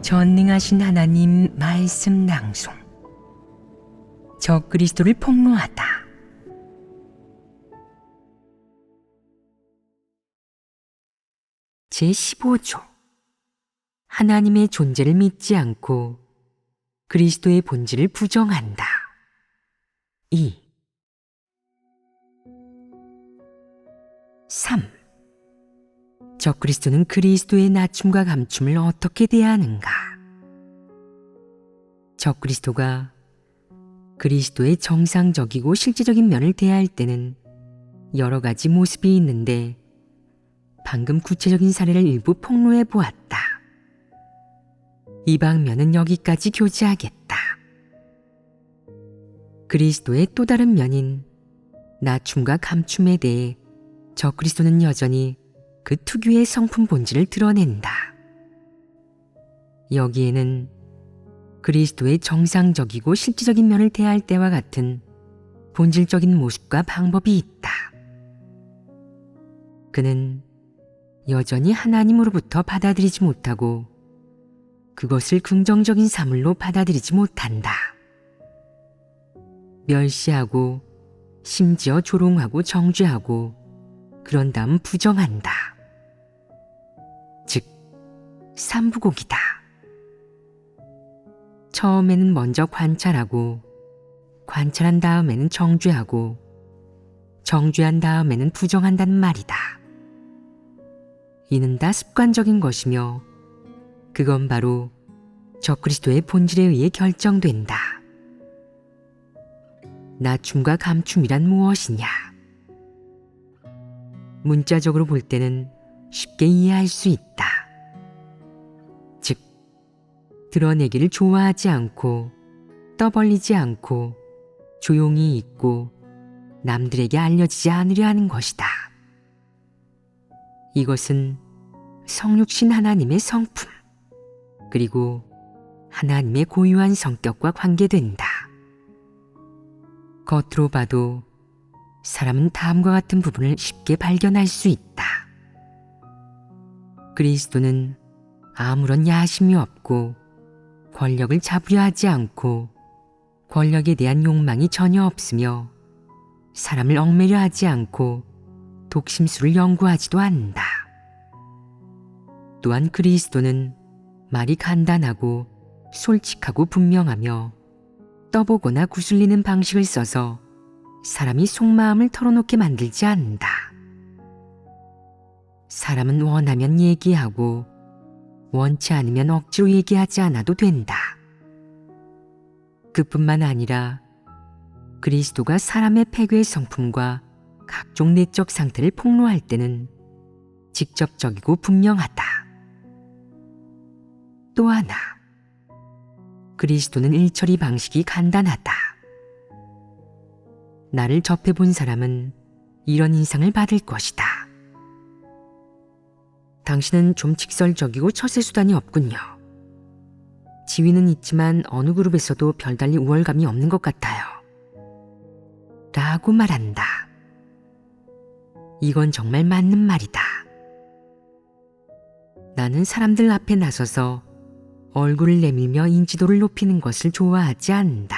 전능하신 하나님 말씀 낭송. 적그리스도를 폭로하다. 제15조. 하나님의 존재를 믿지 않고 그리스도의 본질을 부정한다. 2. 3. 적그리스도는 그리스도의 낮춤과 감춤을 어떻게 대하는가? 적그리스도가 그리스도의 정상적이고 실제적인 면을 대할 때는 여러 가지 모습이 있는데 방금 구체적인 사례를 일부 폭로해 보았다. 이 방면은 여기까지 교제하겠다. 그리스도의 또 다른 면인 낮춤과 감춤에 대해 적그리스도는 여전히 그 특유의 성품 본질을 드러낸다. 여기에는 그리스도의 정상적이고 실질적인 면을 대할 때와 같은 본질적인 모습과 방법이 있다. 그는 여전히 하나님으로부터 받아들이지 못하고 그것을 긍정적인 사물로 받아들이지 못한다. 멸시하고 심지어 조롱하고 정죄하고 그런 다음 부정한다. 즉, 삼부곡이다. 처음에는 먼저 관찰하고 관찰한 다음에는 정죄하고 정죄한 다음에는 부정한다는 말이다. 이는 다 습관적인 것이며 그건 바로 적그리스도의 본질에 의해 결정된다. 낮춤과 감춤이란 무엇이냐? 문자적으로 볼 때는 쉽게 이해할 수 있다. 즉, 드러내기를 좋아하지 않고 떠벌리지 않고 조용히 있고 남들에게 알려지지 않으려 하는 것이다. 이것은 성육신 하나님의 성품 그리고 하나님의 고유한 성격과 관계된다. 겉으로 봐도 사람은 다음과 같은 부분을 쉽게 발견할 수 있다. 그리스도는 아무런 야심이 없고 권력을 잡으려 하지 않고 권력에 대한 욕망이 전혀 없으며 사람을 얽매려 하지 않고 독심술을 연구하지도 않는다. 또한 그리스도는 말이 간단하고 솔직하고 분명하며 떠보거나 구슬리는 방식을 써서 사람이 속마음을 털어놓게 만들지 않는다. 사람은 원하면 얘기하고 원치 않으면 억지로 얘기하지 않아도 된다. 그뿐만 아니라 그리스도가 사람의 폐괴의 성품과 각종 내적 상태를 폭로할 때는 직접적이고 분명하다. 또 하나, 그리스도는 일처리 방식이 간단하다. 나를 접해본 사람은 이런 인상을 받을 것이다. 당신은 좀 직설적이고 처세수단이 없군요. 지위는 있지만 어느 그룹에서도 별달리 우월감이 없는 것 같아요. 라고 말한다. 이건 정말 맞는 말이다. 나는 사람들 앞에 나서서 얼굴을 내밀며 인지도를 높이는 것을 좋아하지 않는다.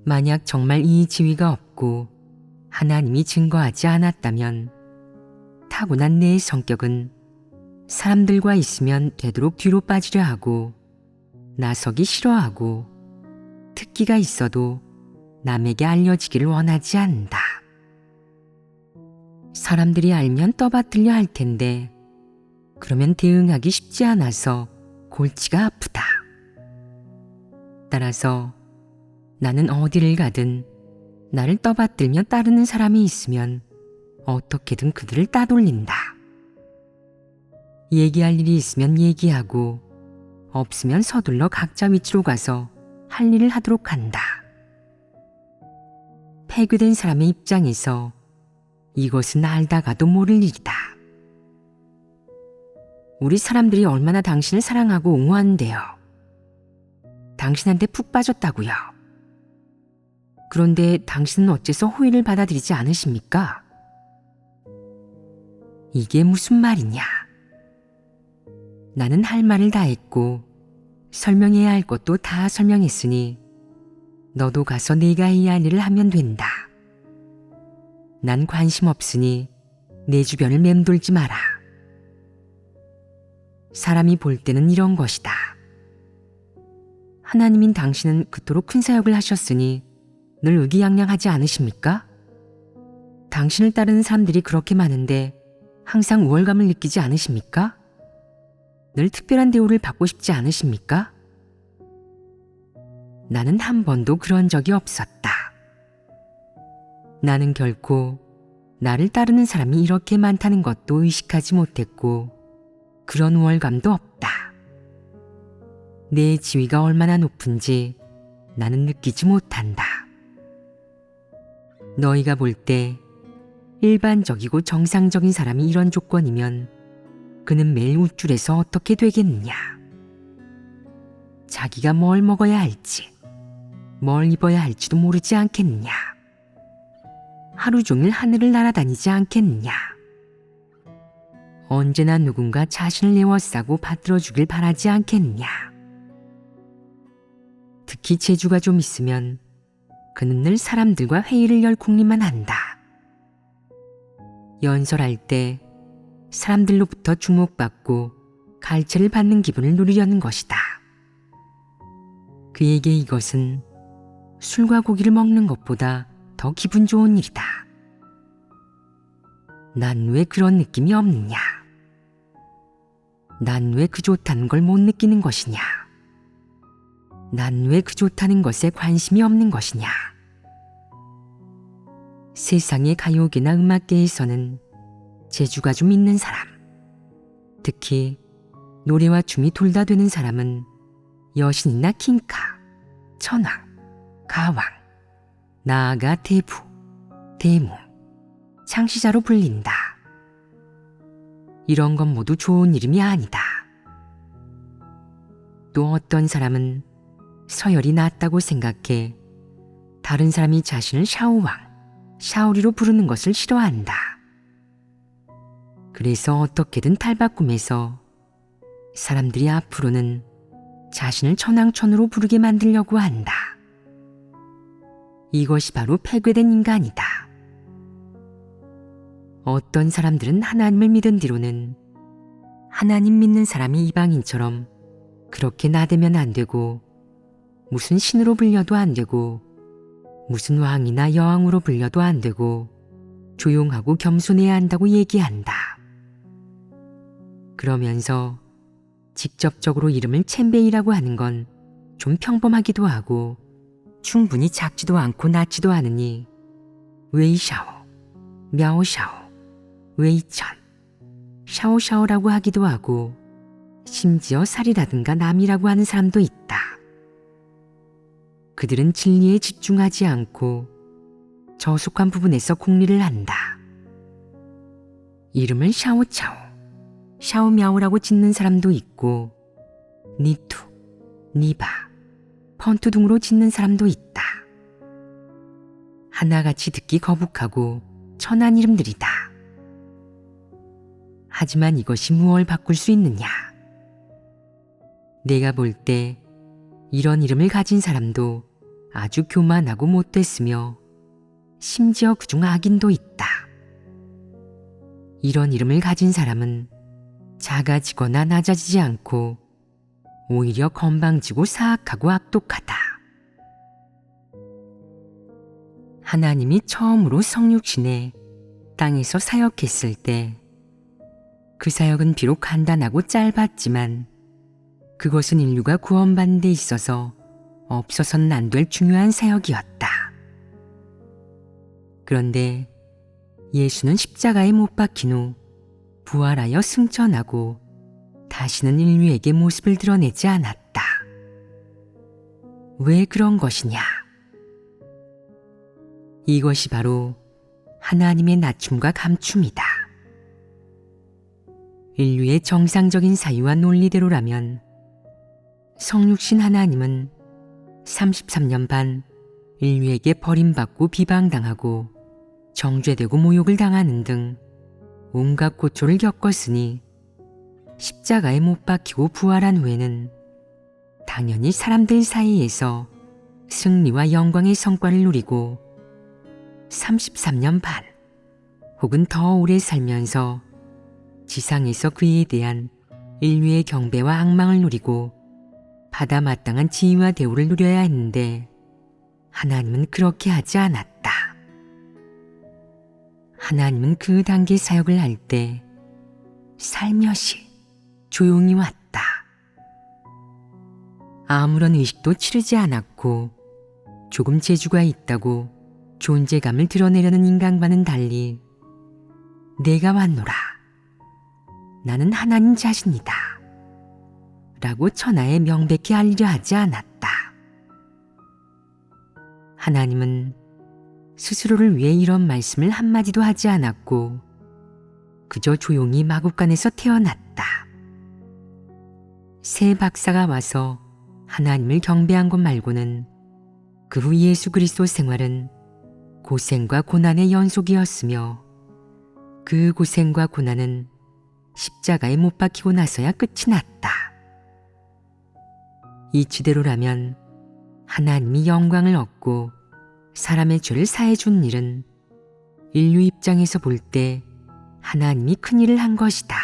만약 정말 이 지위가 없고 하나님이 증거하지 않았다면 타고난 내 성격은 사람들과 있으면 되도록 뒤로 빠지려 하고 나서기 싫어하고 특기가 있어도 남에게 알려지기를 원하지 않는다. 사람들이 알면 떠받들려 할 텐데 그러면 대응하기 쉽지 않아서 골치가 아프다. 따라서 나는 어디를 가든 나를 떠받들며 따르는 사람이 있으면 어떻게든 그들을 따돌린다. 얘기할 일이 있으면 얘기하고 없으면 서둘러 각자 위치로 가서 할 일을 하도록 한다. 폐괴된 사람의 입장에서 이것은 알다가도 모를 일이다. 우리 사람들이 얼마나 당신을 사랑하고 옹호하는데요. 당신한테 푹 빠졌다고요. 그런데 당신은 어째서 호의를 받아들이지 않으십니까? 이게 무슨 말이냐? 나는 할 말을 다 했고 설명해야 할 것도 다 설명했으니 너도 가서 네가 해야 할 일을 하면 된다. 난 관심 없으니 내 주변을 맴돌지 마라. 사람이 볼 때는 이런 것이다. 하나님인 당신은 그토록 큰 사역을 하셨으니 늘 의기양양하지 않으십니까? 당신을 따르는 사람들이 그렇게 많은데 항상 우월감을 느끼지 않으십니까? 늘 특별한 대우를 받고 싶지 않으십니까? 나는 한 번도 그런 적이 없었다. 나는 결코 나를 따르는 사람이 이렇게 많다는 것도 의식하지 못했고 그런 우월감도 없다. 내 지위가 얼마나 높은지 나는 느끼지 못한다. 너희가 볼 때 일반적이고 정상적인 사람이 이런 조건이면 그는 매일 우쭐해서 어떻게 되겠느냐. 자기가 뭘 먹어야 할지, 뭘 입어야 할지도 모르지 않겠느냐. 하루 종일 하늘을 날아다니지 않겠느냐. 언제나 누군가 자신을 에워싸고 받들어주길 바라지 않겠느냐. 특히 재주가 좀 있으면 그는 늘 사람들과 회의를 열 궁리만 한다. 연설할 때 사람들로부터 주목받고 갈채를 받는 기분을 누리려는 것이다. 그에게 이것은 술과 고기를 먹는 것보다 더 기분 좋은 일이다. 난 왜 그런 느낌이 없느냐? 난 왜 그 좋다는 걸 못 느끼는 것이냐? 난 왜 그 좋다는 것에 관심이 없는 것이냐? 세상의 가요계나 음악계에서는 재주가 좀 있는 사람, 특히 노래와 춤이 둘 다 되는 사람은 여신이나 킹카, 천왕, 가왕, 나아가 대부, 대무, 창시자로 불린다. 이런 건 모두 좋은 이름이 아니다. 또 어떤 사람은 서열이 낮다고 생각해 다른 사람이 자신을 샤오왕, 샤오리로 부르는 것을 싫어한다. 그래서 어떻게든 탈바꿈해서 사람들이 앞으로는 자신을 천왕천으로 부르게 만들려고 한다. 이것이 바로 폐괴된 인간이다. 어떤 사람들은 하나님을 믿은 뒤로는 하나님 믿는 사람이 이방인처럼 그렇게 나대면 안 되고 무슨 신으로 불려도 안 되고 무슨 왕이나 여왕으로 불려도 안 되고 조용하고 겸손해야 한다고 얘기한다. 그러면서 직접적으로 이름을 챔베이라고 하는 건 좀 평범하기도 하고 충분히 작지도 않고 낮지도 않으니 웨이샤오, мя오샤오, 웨이천, 샤오샤오라고 하기도 하고 심지어 살이라든가 남이라고 하는 사람도 있다. 그들은 진리에 집중하지 않고 저속한 부분에서 궁리를 한다. 이름을 샤오차오, 샤오미아오라고 짓는 사람도 있고 니투, 니바, 펀투 등으로 짓는 사람도 있다. 하나같이 듣기 거북하고 천한 이름들이다. 하지만 이것이 무엇을 바꿀 수 있느냐? 내가 볼 때 이런 이름을 가진 사람도 아주 교만하고 못됐으며 심지어 그중 악인도 있다. 이런 이름을 가진 사람은 작아지거나 낮아지지 않고 오히려 건방지고 사악하고 악독하다. 하나님이 처음으로 성육신에 땅에서 사역했을 때 그 사역은 비록 간단하고 짧았지만 그것은 인류가 구원받는 데 있어서 없어서는 안 될 중요한 사역이었다. 그런데 예수는 십자가에 못 박힌 후 부활하여 승천하고 다시는 인류에게 모습을 드러내지 않았다. 왜 그런 것이냐? 이것이 바로 하나님의 낮춤과 감춤이다. 인류의 정상적인 사유와 논리대로라면 성육신 하나님은 33년 반 인류에게 버림받고 비방당하고 정죄되고 모욕을 당하는 등 온갖 고초를 겪었으니 십자가에 못 박히고 부활한 후에는 당연히 사람들 사이에서 승리와 영광의 성과를 누리고 33년 반 혹은 더 오래 살면서 지상에서 그에 대한 인류의 경배와 악망을 누리고 받아 마땅한 지위와 대우를 누려야 했는데 하나님은 그렇게 하지 않았다. 하나님은 그 단계 사역을 할 때 살며시 조용히 왔다. 아무런 의식도 치르지 않았고 조금 재주가 있다고 존재감을 드러내려는 인간과는 달리 내가 왔노라. 나는 하나님 자신이다. 라고 천하에 명백히 알리려 하지 않았다. 하나님은 스스로를 위해 이런 말씀을 한마디도 하지 않았고 그저 조용히 마국간에서 태어났다. 새 박사가 와서 하나님을 경배한 것 말고는 그 후 예수 그리스도 생활은 고생과 고난의 연속이었으며 그 고생과 고난은 십자가에 못 박히고 나서야 끝이 났다. 이치대로라면 하나님이 영광을 얻고 사람의 죄를 사해 준 일은 인류 입장에서 볼 때 하나님이 큰 일을 한 것이다.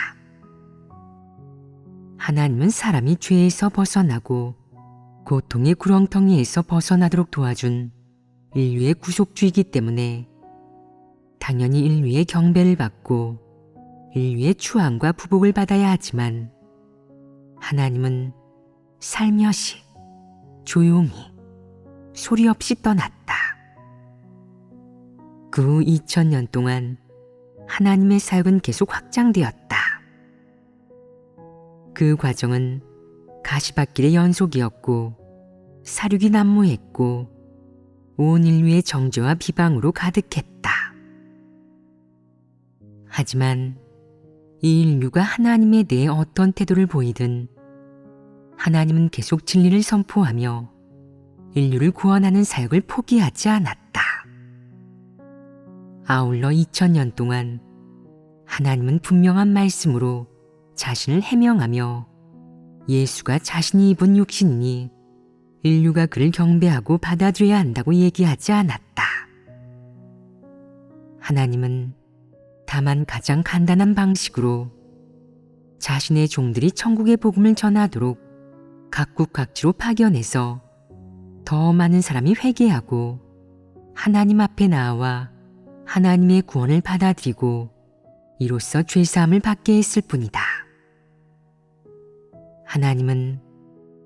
하나님은 사람이 죄에서 벗어나고 고통의 구렁텅이에서 벗어나도록 도와준 인류의 구속주이기 때문에 당연히 인류의 경배를 받고 인류의 추앙과 부복을 받아야 하지만 하나님은 살며시 조용히 소리 없이 떠났다. 그 후 2000년 동안 하나님의 사역은 계속 확장되었다. 그 과정은 가시밭길의 연속이었고 사륙이 난무했고 온 인류의 정죄와 비방으로 가득했다. 하지만 이 인류가 하나님에 대해 어떤 태도를 보이든 하나님은 계속 진리를 선포하며 인류를 구원하는 사역을 포기하지 않았다. 아울러 2000년 동안 하나님은 분명한 말씀으로 자신을 해명하며 예수가 자신이 입은 육신이니 인류가 그를 경배하고 받아들여야 한다고 얘기하지 않았다. 하나님은 다만 가장 간단한 방식으로 자신의 종들이 천국의 복음을 전하도록 각국 각지로 파견해서 더 많은 사람이 회개하고 하나님 앞에 나와 하나님의 구원을 받아들이고 이로써 죄사함을 받게 했을 뿐이다. 하나님은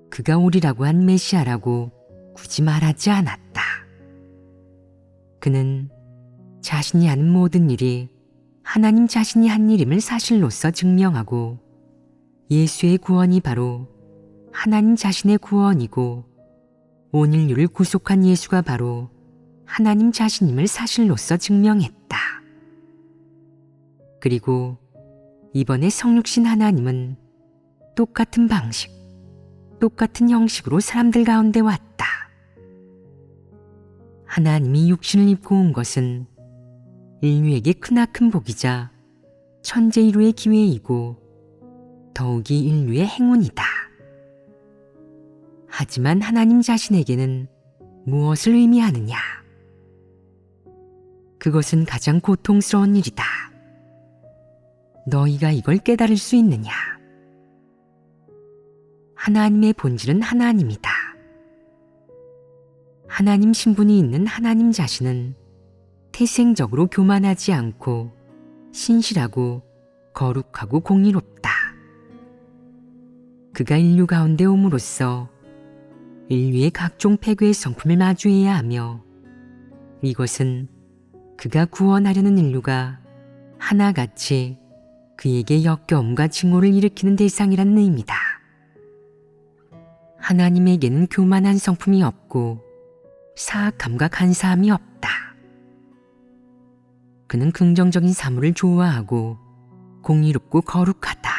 그가 오리라고 한 메시아라고 굳이 말하지 않았다. 그는 자신이 하는 모든 일이 하나님 자신이 한 일임을 사실로서 증명하고 예수의 구원이 바로 하나님 자신의 구원이고 온 인류를 구속한 예수가 바로 하나님 자신임을 사실로서 증명했다. 그리고 이번에 성육신 하나님은 똑같은 방식, 똑같은 형식으로 사람들 가운데 왔다. 하나님이 육신을 입고 온 것은 인류에게 크나큰 복이자 천재이루의 기회이고 더욱이 인류의 행운이다. 하지만 하나님 자신에게는 무엇을 의미하느냐? 그것은 가장 고통스러운 일이다. 너희가 이걸 깨달을 수 있느냐? 하나님의 본질은 하나님이다. 하나님 신분이 있는 하나님 자신은 태생적으로 교만하지 않고 신실하고 거룩하고 공의롭다. 그가 인류 가운데 옴으로써 인류의 각종 패괴의 성품을 마주해야 하며 이것은 그가 구원하려는 인류가 하나같이 그에게 역겨움과 증오를 일으키는 대상이라는 의미다. 하나님에게는 교만한 성품이 없고 사악함과 간사함이 없다. 그는 긍정적인 사물을 좋아하고 공의롭고 거룩하다.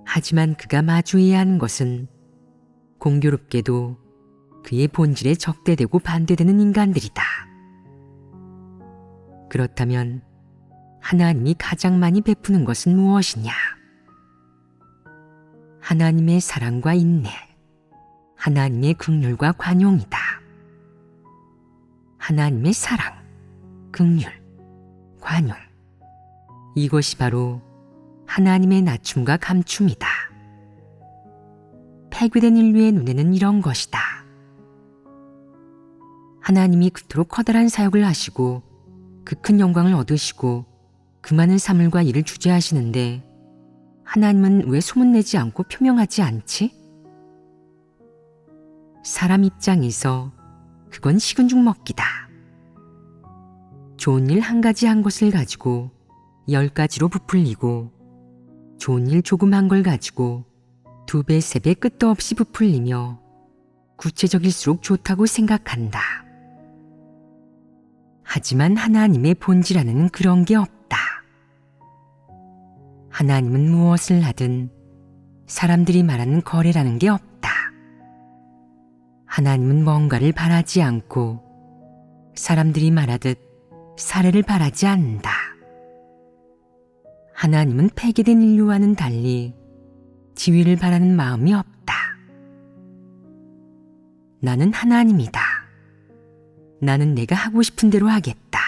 하지만 그가 마주해야 하는 것은 공교롭게도 그의 본질에 적대되고 반대되는 인간들이다. 그렇다면 하나님이 가장 많이 베푸는 것은 무엇이냐? 하나님의 사랑과 인내, 하나님의 긍휼과 관용이다. 하나님의 사랑, 긍휼, 관용. 이것이 바로 하나님의 낮춤과 감춤이다. 폐괴된 인류의 눈에는 이런 것이다. 하나님이 그토록 커다란 사역을 하시고 그 큰 영광을 얻으시고 그 많은 사물과 일을 주재하시는데 하나님은 왜 소문내지 않고 표명하지 않지? 사람 입장에서 그건 식은 죽 먹기다. 좋은 일 한 가지 한 것을 가지고 10가지로 부풀리고 좋은 일 조금 한 걸 가지고 2배, 3배 끝도 없이 부풀리며 구체적일수록 좋다고 생각한다. 하지만 하나님의 본질 안에는 그런 게 없다. 하나님은 무엇을 하든 사람들이 말하는 거래라는 게 없다. 하나님은 뭔가를 바라지 않고 사람들이 말하듯 사례를 바라지 않는다. 하나님은 폐괴된 인류와는 달리 지위를 바라는 마음이 없다. 나는 하나님이다. 나는 내가 하고 싶은 대로 하겠다.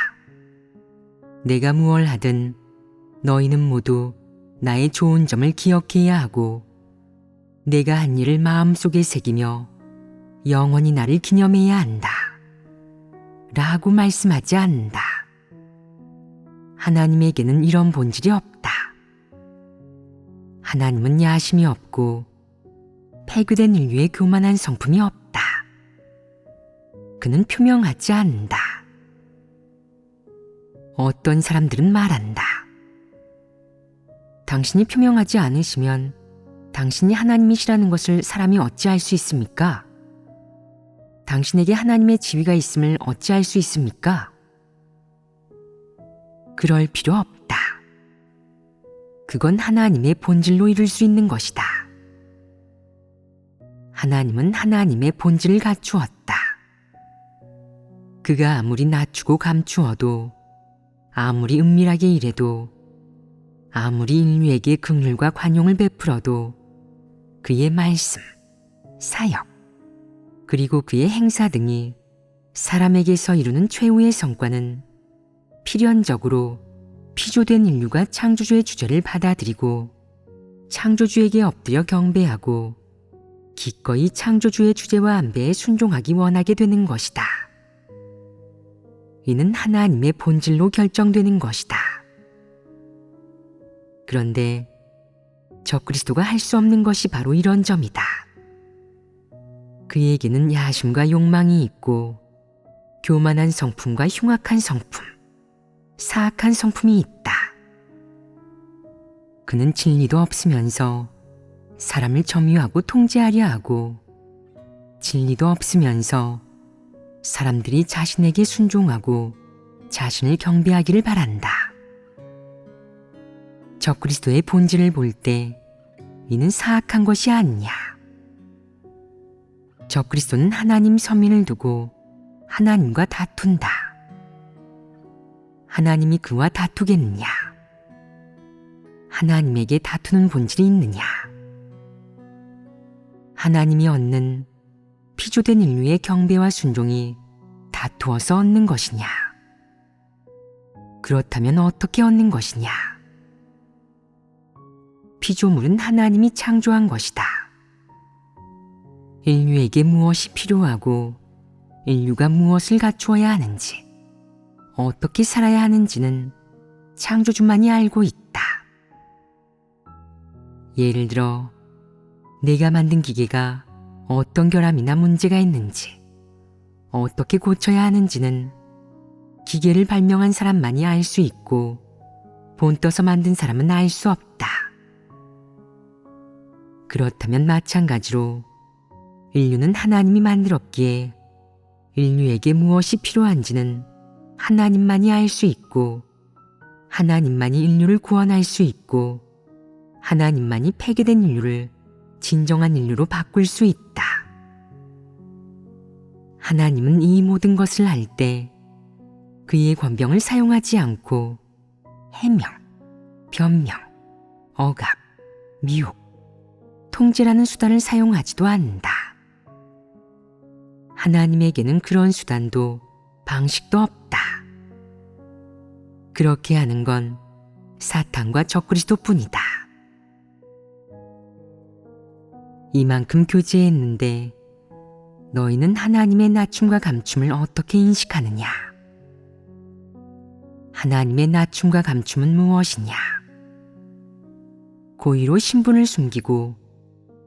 내가 무얼 하든 너희는 모두 나의 좋은 점을 기억해야 하고 내가 한 일을 마음속에 새기며 영원히 나를 기념해야 한다. 라고 말씀하지 않는다. 하나님에게는 이런 본질이 없다. 하나님은 야심이 없고 폐괴된 인류의 교만한 성품이 없다. 그는 표명하지 않는다. 어떤 사람들은 말한다. 당신이 표명하지 않으시면 당신이 하나님이시라는 것을 사람이 어찌할 수 있습니까? 당신에게 하나님의 지위가 있음을 어찌할 수 있습니까? 그럴 필요 없다. 그건 하나님의 본질로 이룰 수 있는 것이다. 하나님은 하나님의 본질을 갖추었다. 그가 아무리 낮추고 감추어도, 아무리 은밀하게 일해도, 아무리 인류에게 긍휼과 관용을 베풀어도 그의 말씀, 사역, 그리고 그의 행사 등이 사람에게서 이루는 최후의 성과는 필연적으로 피조된 인류가 창조주의 주제를 받아들이고 창조주에게 엎드려 경배하고 기꺼이 창조주의 주제와 안배에 순종하기 원하게 되는 것이다. 이는 하나님의 본질로 결정되는 것이다. 그런데 적그리스도가 할 수 없는 것이 바로 이런 점이다. 그에게는 야심과 욕망이 있고 교만한 성품과 흉악한 성품, 사악한 성품이 있다. 그는 진리도 없으면서 사람을 점유하고 통제하려 하고 진리도 없으면서 사람들이 자신에게 순종하고 자신을 경배하기를 바란다. 적그리스도의 본질을 볼 때 이는 사악한 것이 아니냐. 적그리스도는 하나님 선민을 두고 하나님과 다툰다. 하나님이 그와 다투겠느냐? 하나님에게 다투는 본질이 있느냐? 하나님이 얻는 피조된 인류의 경배와 순종이 다투어서 얻는 것이냐? 그렇다면 어떻게 얻는 것이냐? 피조물은 하나님이 창조한 것이다. 인류에게 무엇이 필요하고 인류가 무엇을 갖추어야 하는지, 어떻게 살아야 하는지는 창조주만이 알고 있다. 예를 들어 내가 만든 기계가 어떤 결함이나 문제가 있는지, 어떻게 고쳐야 하는지는 기계를 발명한 사람만이 알 수 있고 본떠서 만든 사람은 알 수 없다. 그렇다면 마찬가지로 인류는 하나님이 만들었기에 인류에게 무엇이 필요한지는 하나님만이 알 수 있고 하나님만이 인류를 구원할 수 있고 하나님만이 폐괴된 인류를 진정한 인류로 바꿀 수 있다. 하나님은 이 모든 것을 할 때 그의 권병을 사용하지 않고 해명, 변명, 억압, 미혹, 통제라는 수단을 사용하지도 않는다. 하나님에게는 그런 수단도 방식도 없다. 그렇게 하는 건 사탄과 적그리스도뿐이다. 이만큼 교제했는데 너희는 하나님의 낮춤과 감춤을 어떻게 인식하느냐? 하나님의 낮춤과 감춤은 무엇이냐? 고의로 신분을 숨기고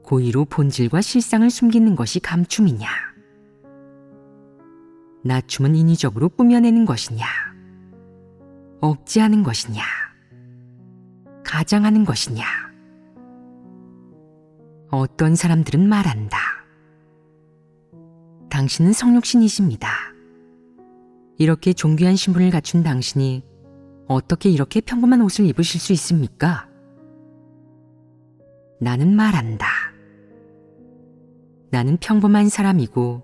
고의로 본질과 실상을 숨기는 것이 감춤이냐? 낮춤은 인위적으로 꾸며내는 것이냐? 억지하는 것이냐? 가장하는 것이냐? 어떤 사람들은 말한다. 당신은 성육신이십니다. 이렇게 존귀한 신분을 갖춘 당신이 어떻게 이렇게 평범한 옷을 입으실 수 있습니까? 나는 말한다. 나는 평범한 사람이고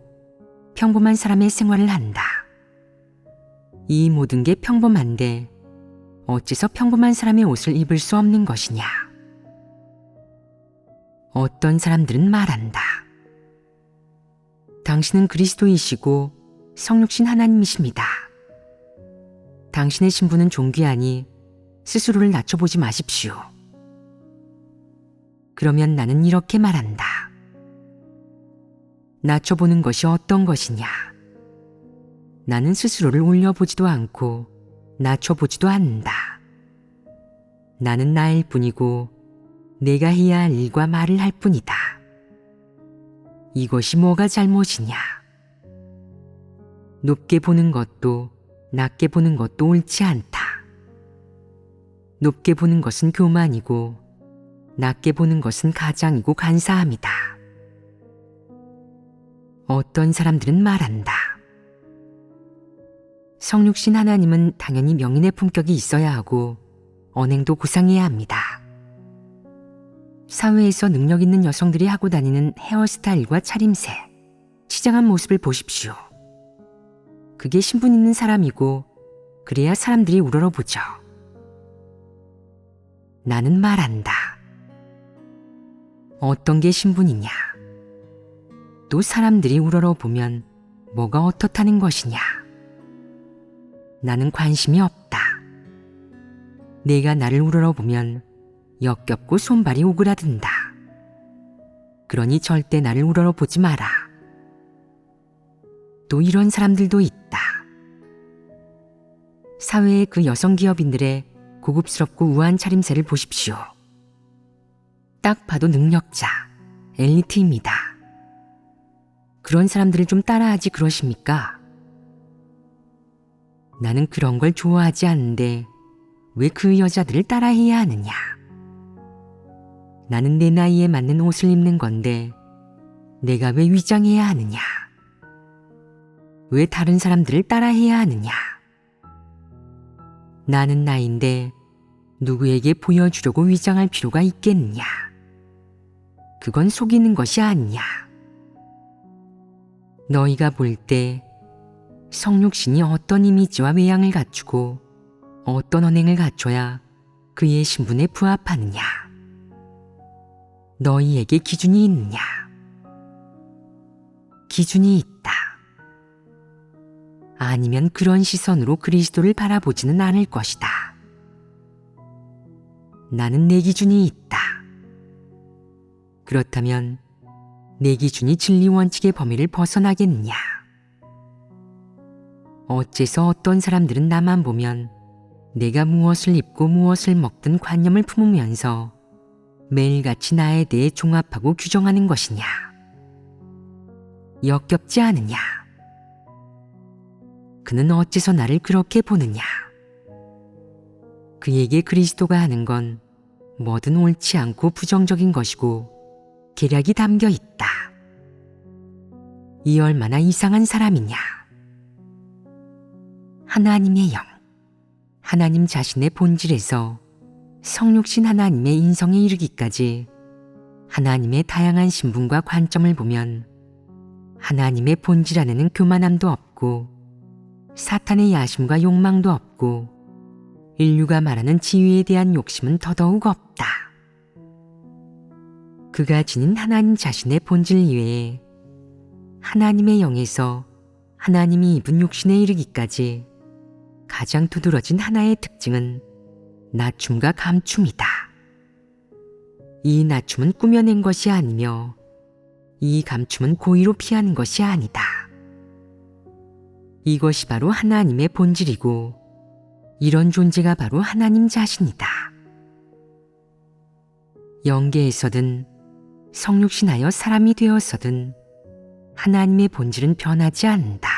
평범한 사람의 생활을 한다. 이 모든 게 평범한데 어째서 평범한 사람의 옷을 입을 수 없는 것이냐? 어떤 사람들은 말한다. 당신은 그리스도이시고 성육신 하나님이십니다. 당신의 신분은 존귀하니 스스로를 낮춰보지 마십시오. 그러면 나는 이렇게 말한다. 낮춰보는 것이 어떤 것이냐? 나는 스스로를 올려보지도 않고 낮춰보지도 않는다. 나는 나일 뿐이고 내가 해야 할 일과 말을 할 뿐이다. 이것이 뭐가 잘못이냐? 높게 보는 것도 낮게 보는 것도 옳지 않다. 높게 보는 것은 교만이고 낮게 보는 것은 가장이고 간사함이다. 어떤 사람들은 말한다. 성육신 하나님은 당연히 명인의 품격이 있어야 하고 언행도 고상해야 합니다. 사회에서 능력 있는 여성들이 하고 다니는 헤어스타일과 차림새, 치장한 모습을 보십시오. 그게 신분 있는 사람이고 그래야 사람들이 우러러보죠. 나는 말한다. 어떤 게 신분이냐? 또 사람들이 우러러보면 뭐가 어떻다는 것이냐? 나는 관심이 없다. 내가 나를 우러러보면 역겹고 손발이 오그라든다. 그러니 절대 나를 우러러보지 마라. 또 이런 사람들도 있다. 사회의 그 여성 기업인들의 고급스럽고 우아한 차림새를 보십시오. 딱 봐도 능력자, 엘리트입니다. 그런 사람들을 좀 따라하지 그러십니까? 나는 그런 걸 좋아하지 않는데 왜 그 여자들을 따라해야 하느냐? 나는 내 나이에 맞는 옷을 입는 건데 내가 왜 위장해야 하느냐? 왜 다른 사람들을 따라해야 하느냐? 나는 나인데 누구에게 보여주려고 위장할 필요가 있겠느냐? 그건 속이는 것이 아니냐? 너희가 볼 때 성육신이 어떤 이미지와 외양을 갖추고 어떤 언행을 갖춰야 그의 신분에 부합하느냐? 너희에게 기준이 있느냐? 기준이 있다. 아니면 그런 시선으로 그리스도를 바라보지는 않을 것이다. 나는 내 기준이 있다. 그렇다면 내 기준이 진리 원칙의 범위를 벗어나겠느냐? 어째서 어떤 사람들은 나만 보면 내가 무엇을 입고 무엇을 먹든 관념을 품으면서 매일같이 나에 대해 종합하고 규정하는 것이냐? 역겹지 않으냐? 그는 어째서 나를 그렇게 보느냐? 그에게 그리스도가 하는 건 뭐든 옳지 않고 부정적인 것이고 계략이 담겨 있다. 이 얼마나 이상한 사람이냐? 하나님의 영, 하나님 자신의 본질에서 성육신 하나님의 인성에 이르기까지 하나님의 다양한 신분과 관점을 보면 하나님의 본질 안에는 교만함도 없고 사탄의 야심과 욕망도 없고 인류가 말하는 지위에 대한 욕심은 더더욱 없다. 그가 지닌 하나님 자신의 본질 이외에 하나님의 영에서 하나님이 입은 육신에 이르기까지 가장 두드러진 하나의 특징은 낮춤과 감춤이다. 이 낮춤은 꾸며낸 것이 아니며 이 감춤은 고의로 피하는 것이 아니다. 이것이 바로 하나님의 본질이고 이런 존재가 바로 하나님 자신이다. 영계에서든 성육신하여 사람이 되어서든 하나님의 본질은 변하지 않는다.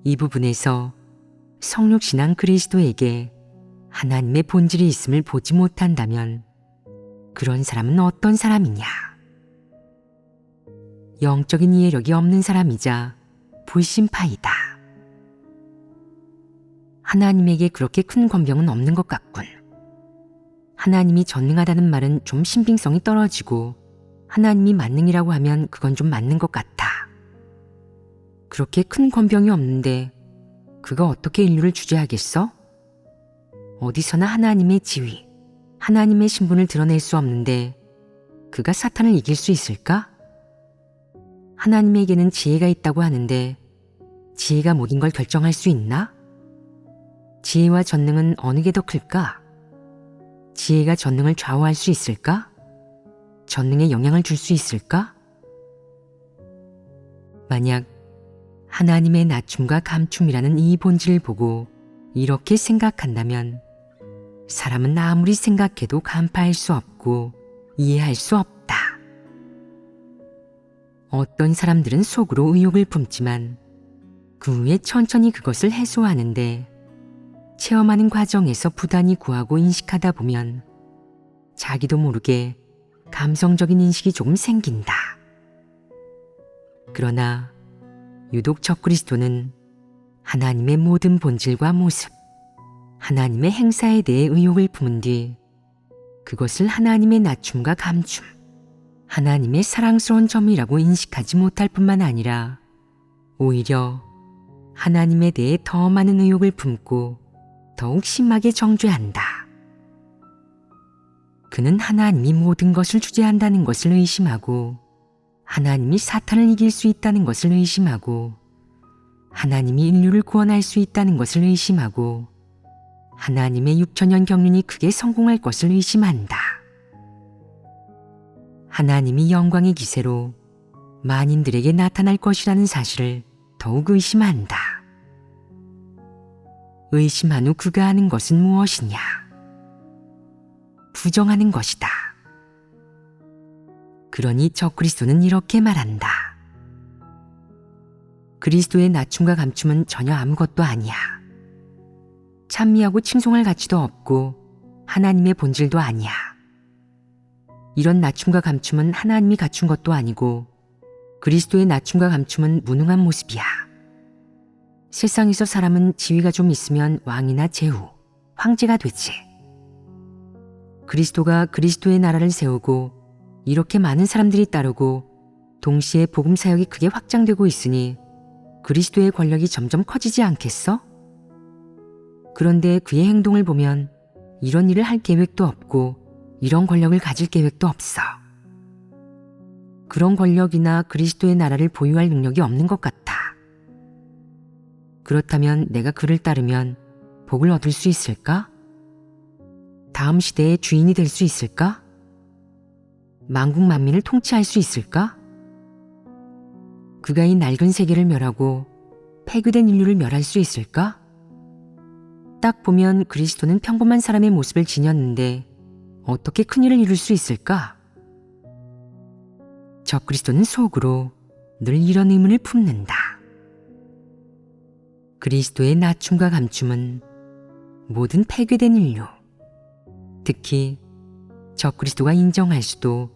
이 부분에서 성육신한 그리스도에게 하나님의 본질이 있음을 보지 못한다면 그런 사람은 어떤 사람이냐? 영적인 이해력이 없는 사람이자 불신파이다. 하나님에게 그렇게 큰 권병은 없는 것 같군. 하나님이 전능하다는 말은 좀 신빙성이 떨어지고 하나님이 만능이라고 하면 그건 좀 맞는 것 같아. 그렇게 큰 권병이 없는데 그가 어떻게 인류를 주재하겠어? 어디서나 하나님의 지위, 하나님의 신분을 드러낼 수 없는데 그가 사탄을 이길 수 있을까? 하나님에게는 지혜가 있다고 하는데 지혜가 모든 걸 결정할 수 있나? 지혜와 전능은 어느 게 더 클까? 지혜가 전능을 좌우할 수 있을까? 전능에 영향을 줄 수 있을까? 만약 하나님의 낮춤과 감춤이라는 이 본질을 보고 이렇게 생각한다면 사람은 아무리 생각해도 간파할 수 없고 이해할 수 없다. 어떤 사람들은 속으로 의욕을 품지만 그 후에 천천히 그것을 해소하는데 체험하는 과정에서 부단히 구하고 인식하다 보면 자기도 모르게 감성적인 인식이 조금 생긴다. 그러나 유독 적그리스도는 하나님의 모든 본질과 모습, 하나님의 행사에 대해 의욕을 품은 뒤 그것을 하나님의 낮춤과 감춤, 하나님의 사랑스러운 점이라고 인식하지 못할 뿐만 아니라 오히려 하나님에 대해 더 많은 의욕을 품고 더욱 심하게 정죄한다. 그는 하나님이 모든 것을 주재한다는 것을 의심하고 하나님이 사탄을 이길 수 있다는 것을 의심하고 하나님이 인류를 구원할 수 있다는 것을 의심하고 하나님의 6천년 경륜이 크게 성공할 것을 의심한다. 하나님이 영광의 기세로 만인들에게 나타날 것이라는 사실을 더욱 의심한다. 의심한 후 그가 하는 것은 무엇이냐? 부정하는 것이다. 그러니 적그리스도는 이렇게 말한다. 그리스도의 낮춤과 감춤은 전혀 아무것도 아니야. 찬미하고 칭송할 가치도 없고 하나님의 본질도 아니야. 이런 낮춤과 감춤은 하나님이 갖춘 것도 아니고 그리스도의 낮춤과 감춤은 무능한 모습이야. 세상에서 사람은 지위가 좀 있으면 왕이나 제후, 황제가 되지. 그리스도가 그리스도의 나라를 세우고 이렇게 많은 사람들이 따르고 동시에 복음 사역이 크게 확장되고 있으니 그리스도의 권력이 점점 커지지 않겠어? 그런데 그의 행동을 보면 이런 일을 할 계획도 없고 이런 권력을 가질 계획도 없어. 그런 권력이나 그리스도의 나라를 보유할 능력이 없는 것 같아. 그렇다면 내가 그를 따르면 복을 얻을 수 있을까? 다음 시대의 주인이 될 수 있을까? 만국 만민을 통치할 수 있을까? 그가 이 낡은 세계를 멸하고 폐귀된 인류를 멸할 수 있을까? 딱 보면 그리스도는 평범한 사람의 모습을 지녔는데 어떻게 큰일을 이룰 수 있을까? 적그리스도는 속으로 늘 이런 의문을 품는다. 그리스도의 낮춤과 감춤은 모든 폐괴된 인류, 특히 적그리스도가 인정할 수도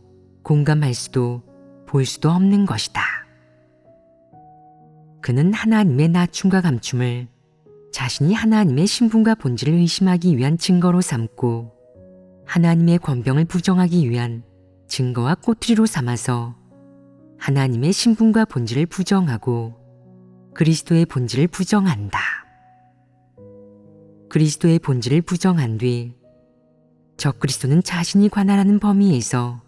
공감할 수도 볼 수도 없는 것이다. 그는 하나님의 낮춤과 감춤을 자신이 하나님의 신분과 본질을 의심하기 위한 증거로 삼고 하나님의 권병을 부정하기 위한 증거와 꼬투리로 삼아서 하나님의 신분과 본질을 부정하고 그리스도의 본질을 부정한다. 그리스도의 본질을 부정한 뒤 적그리스도는 자신이 관할하는 범위에서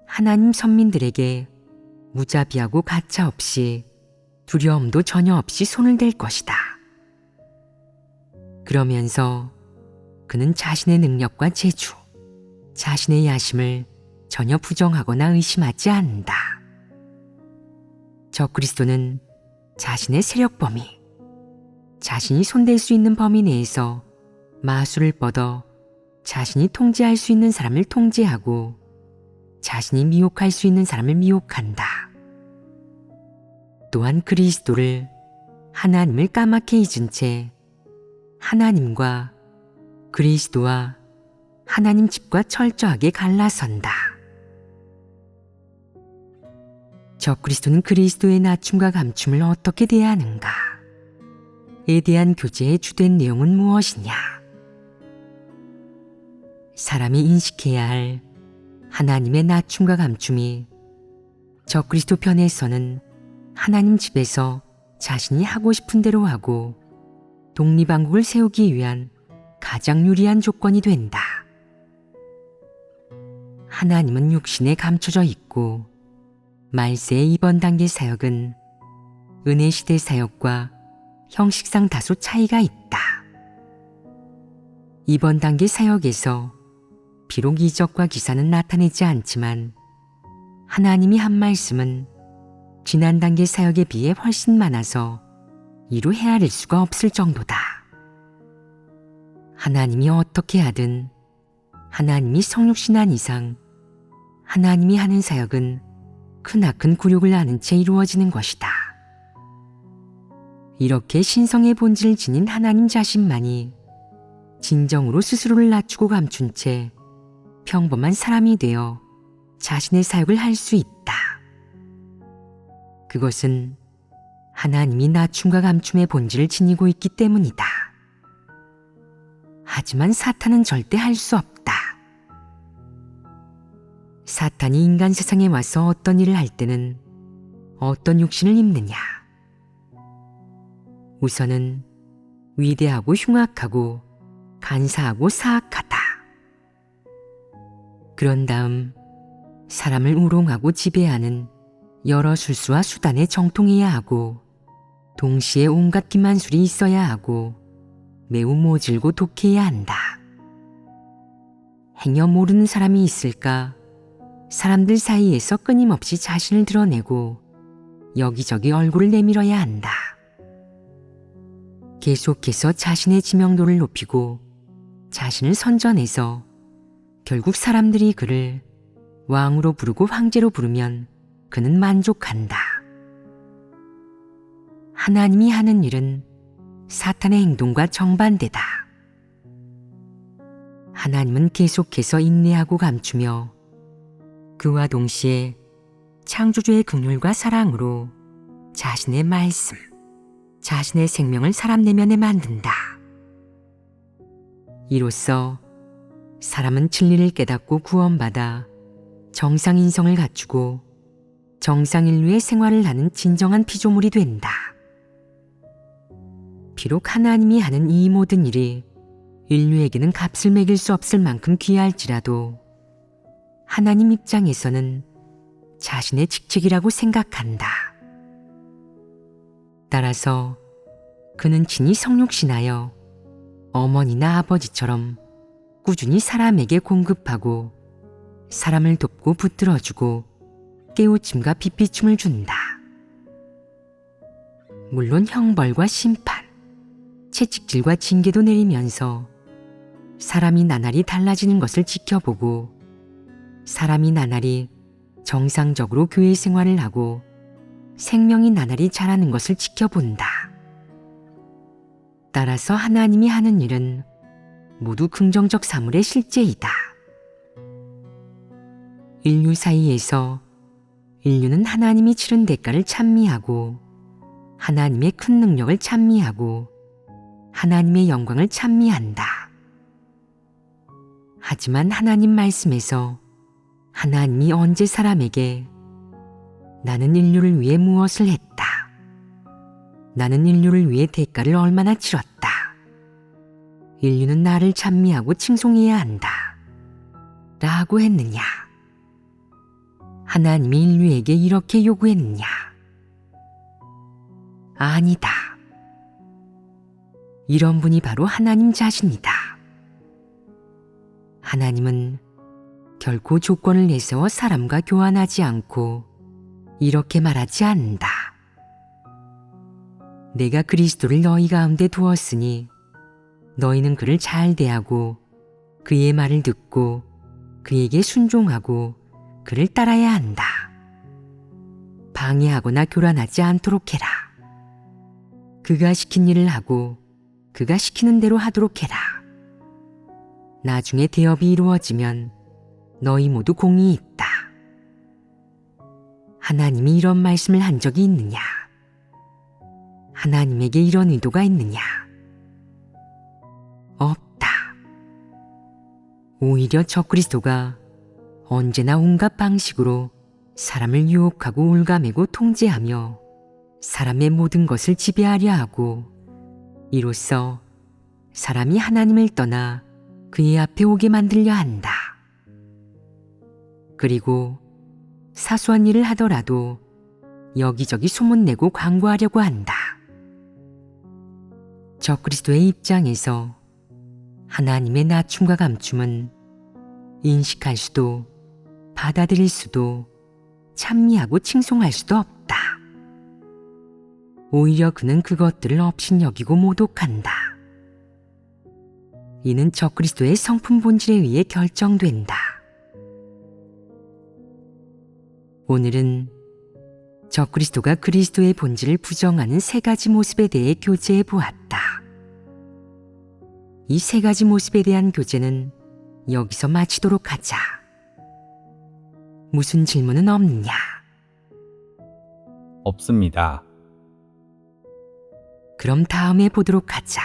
하나님 선민들에게 무자비하고 가차없이 두려움도 전혀 없이 손을 댈 것이다. 그러면서 그는 자신의 능력과 재주, 자신의 야심을 전혀 부정하거나 의심하지 않는다. 적그리스도는 자신의 세력 범위, 자신이 손댈 수 있는 범위 내에서 마술을 뻗어 자신이 통제할 수 있는 사람을 통제하고 자신이 미혹할 수 있는 사람을 미혹한다. 또한 그리스도를, 하나님을 까맣게 잊은 채 하나님과 그리스도와 하나님 집과 철저하게 갈라선다. 적그리스도는 그리스도의 낮춤과 감춤을 어떻게 대하는가? 에 대한 교제의 주된 내용은 무엇이냐? 사람이 인식해야 할 하나님의 낮춤과 감춤이 적그리스도 편에서는 하나님 집에서 자신이 하고 싶은 대로 하고 독립왕국을 세우기 위한 가장 유리한 조건이 된다. 하나님은 육신에 감춰져 있고 말세의 이번 단계 사역은 은혜 시대 사역과 형식상 다소 차이가 있다. 이번 단계 사역에서 비록 이적과 기사는 나타내지 않지만 하나님이 한 말씀은 지난 단계 사역에 비해 훨씬 많아서 이루 헤아릴 수가 없을 정도다. 하나님이 어떻게 하든 하나님이 성육신한 이상 하나님이 하는 사역은 크나큰 굴욕을 아는 채 이루어지는 것이다. 이렇게 신성의 본질을 지닌 하나님 자신만이 진정으로 스스로를 낮추고 감춘 채 평범한 사람이 되어 자신의 사역을 할 수 있다. 그것은 하나님이 낮춤과 감춤의 본질을 지니고 있기 때문이다. 하지만 사탄은 절대 할 수 없다. 사탄이 인간 세상에 와서 어떤 일을 할 때는 어떤 육신을 입느냐? 우선은 위대하고 흉악하고 간사하고 사악하다. 그런 다음 사람을 우롱하고 지배하는 여러 술수와 수단에 정통해야 하고 동시에 온갖 기만술이 있어야 하고 매우 모질고 독해야 한다. 행여 모르는 사람이 있을까? 사람들 사이에서 끊임없이 자신을 드러내고 여기저기 얼굴을 내밀어야 한다. 계속해서 자신의 지명도를 높이고 자신을 선전해서 결국 사람들이 그를 왕으로 부르고 황제로 부르면 그는 만족한다. 하나님이 하는 일은 사탄의 행동과 정반대다. 하나님은 계속해서 인내하고 감추며 그와 동시에 창조주의 긍휼과 사랑으로 자신의 말씀, 자신의 생명을 사람 내면에 만든다. 이로써 사람은 진리를 깨닫고 구원받아 정상인성을 갖추고 정상인류의 생활을 하는 진정한 피조물이 된다. 비록 하나님이 하는 이 모든 일이 인류에게는 값을 매길 수 없을 만큼 귀할지라도 하나님 입장에서는 자신의 직책이라고 생각한다. 따라서 그는 친히 성육신하여 어머니나 아버지처럼 꾸준히 사람에게 공급하고 사람을 돕고 붙들어주고 깨우침과 빛비춤을 준다. 물론 형벌과 심판, 채찍질과 징계도 내리면서 사람이 나날이 달라지는 것을 지켜보고 사람이 나날이 정상적으로 교회 생활을 하고 생명이 나날이 자라는 것을 지켜본다. 따라서 하나님이 하는 일은 모두 긍정적 사물의 실제이다. 인류 사이에서 인류는 하나님이 치른 대가를 찬미하고 하나님의 큰 능력을 찬미하고 하나님의 영광을 찬미한다. 하지만 하나님 말씀에서 하나님이 언제 사람에게 나는 인류를 위해 무엇을 했다. 나는 인류를 위해 대가를 얼마나 치렀다. 인류는 나를 찬미하고 칭송해야 한다. 라고 했느냐? 하나님이 인류에게 이렇게 요구했느냐? 아니다. 이런 분이 바로 하나님 자신이다. 하나님은 결코 조건을 내세워 사람과 교환하지 않고 이렇게 말하지 않는다. 내가 그리스도를 너희 가운데 두었으니 너희는 그를 잘 대하고 그의 말을 듣고 그에게 순종하고 그를 따라야 한다. 방해하거나 교란하지 않도록 해라. 그가 시킨 일을 하고 그가 시키는 대로 하도록 해라. 나중에 대업이 이루어지면 너희 모두 공이 있다. 하나님이 이런 말씀을 한 적이 있느냐? 하나님에게 이런 의도가 있느냐? 없다. 오히려 적그리스도가 언제나 온갖 방식으로 사람을 유혹하고 올가매고 통제하며 사람의 모든 것을 지배하려 하고 이로써 사람이 하나님을 떠나 그의 앞에 오게 만들려 한다. 그리고 사소한 일을 하더라도 여기저기 소문내고 광고하려고 한다. 적그리스도의 입장에서 하나님의 낮춤과 감춤은 인식할 수도 받아들일 수도 찬미하고 칭송할 수도 없다. 오히려 그는 그것들을 업신여기고 모독한다. 이는 적그리스도의 성품 본질에 의해 결정된다. 오늘은 적그리스도가 그리스도의 본질을 부정하는 세 가지 모습에 대해 교제해 보았다. 이 세 가지 모습에 대한 교제는 여기서 마치도록 하자. 무슨 질문은 없느냐? 없습니다. 그럼 다음에 보도록 하자.